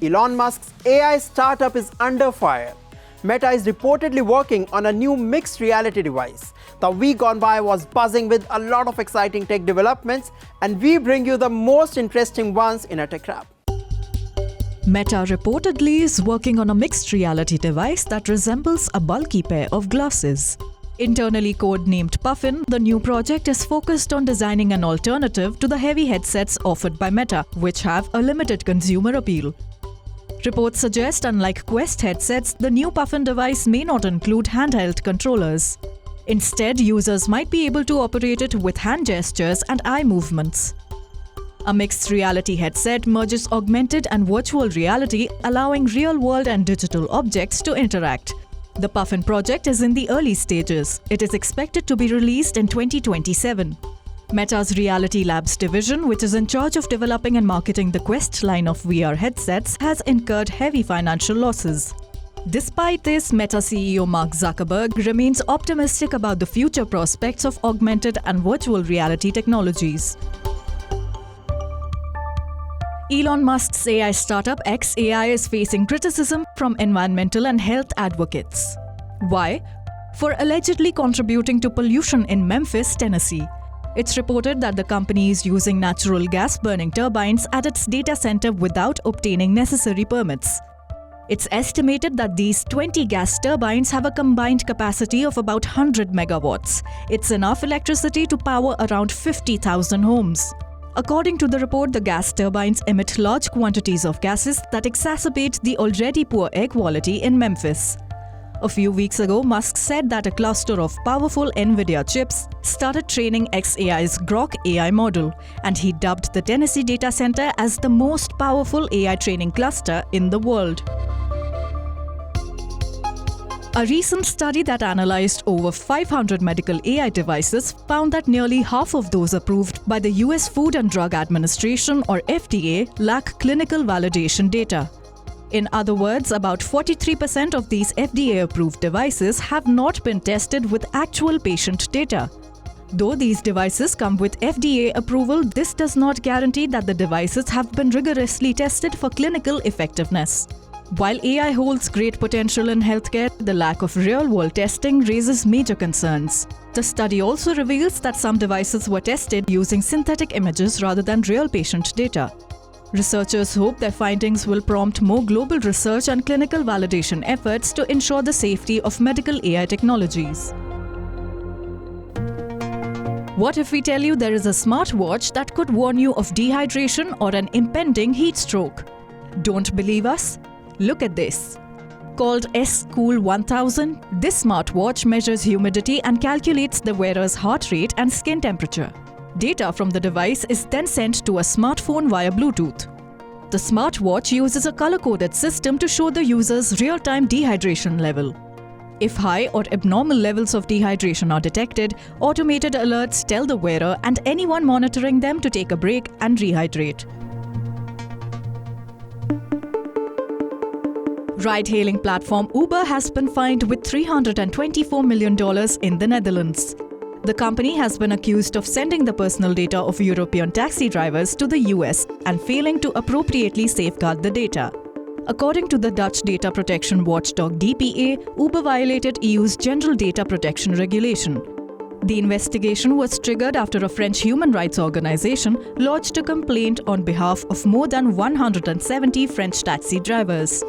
Elon Musk's AI startup is under fire. Meta is reportedly working on a new mixed reality device. The week gone by was buzzing with a lot of exciting tech developments, and we bring you the most interesting ones in a tech wrap. Meta reportedly is working on a mixed reality device that resembles a bulky pair of glasses. Internally codenamed Puffin, the new project is focused on designing an alternative to the heavy headsets offered by Meta, which have a limited consumer appeal. Reports suggest, unlike Quest headsets, the new Puffin device may not include handheld controllers. Instead, users might be able to operate it with hand gestures and eye movements. A mixed reality headset merges augmented and virtual reality, allowing real-world and digital objects to interact. The Puffin project is in the early stages. It is expected to be released in 2027. Meta's Reality Labs division, which is in charge of developing and marketing the Quest line of VR headsets, has incurred heavy financial losses. Despite this, Meta CEO Mark Zuckerberg remains optimistic about the future prospects of augmented and virtual reality technologies. Elon Musk's AI startup xAI is facing criticism from environmental and health advocates. Why? For allegedly contributing to pollution in Memphis, Tennessee. It's reported that the company is using natural gas burning turbines at its data center without obtaining necessary permits. It's estimated that these 20 gas turbines have a combined capacity of about 100 megawatts. It's enough electricity to power around 50,000 homes. According to the report, the gas turbines emit large quantities of gases that exacerbate the already poor air quality in Memphis. A few weeks ago, Musk said that a cluster of powerful NVIDIA chips started training xAI's Grok AI model, and he dubbed the Tennessee data center as the most powerful AI training cluster in the world. A recent study that analyzed over 500 medical AI devices found that nearly half of those approved by the US Food and Drug Administration or FDA lack clinical validation data. In other words, about 43% of these FDA-approved devices have not been tested with actual patient data. Though these devices come with FDA approval, this does not guarantee that the devices have been rigorously tested for clinical effectiveness. While AI holds great potential in healthcare, the lack of real-world testing raises major concerns. The study also reveals that some devices were tested using synthetic images rather than real patient data. Researchers hope their findings will prompt more global research and clinical validation efforts to ensure the safety of medical AI technologies. What if we tell you there is a smartwatch that could warn you of dehydration or an impending heat stroke? Don't believe us? Look at this. Called S-Cool 1000, this smartwatch measures humidity and calculates the wearer's heart rate and skin temperature. Data from the device is then sent to a smartphone via Bluetooth. The smartwatch uses a color-coded system to show the user's real-time dehydration level. If high or abnormal levels of dehydration are detected, automated alerts tell the wearer and anyone monitoring them to take a break and rehydrate. Ride-hailing platform Uber has been fined with $324 million in the Netherlands. The company has been accused of sending the personal data of European taxi drivers to the US and failing to appropriately safeguard the data. According to the Dutch data protection watchdog DPA, Uber violated EU's General Data Protection Regulation. The investigation was triggered after a French human rights organization lodged a complaint on behalf of more than 170 French taxi drivers.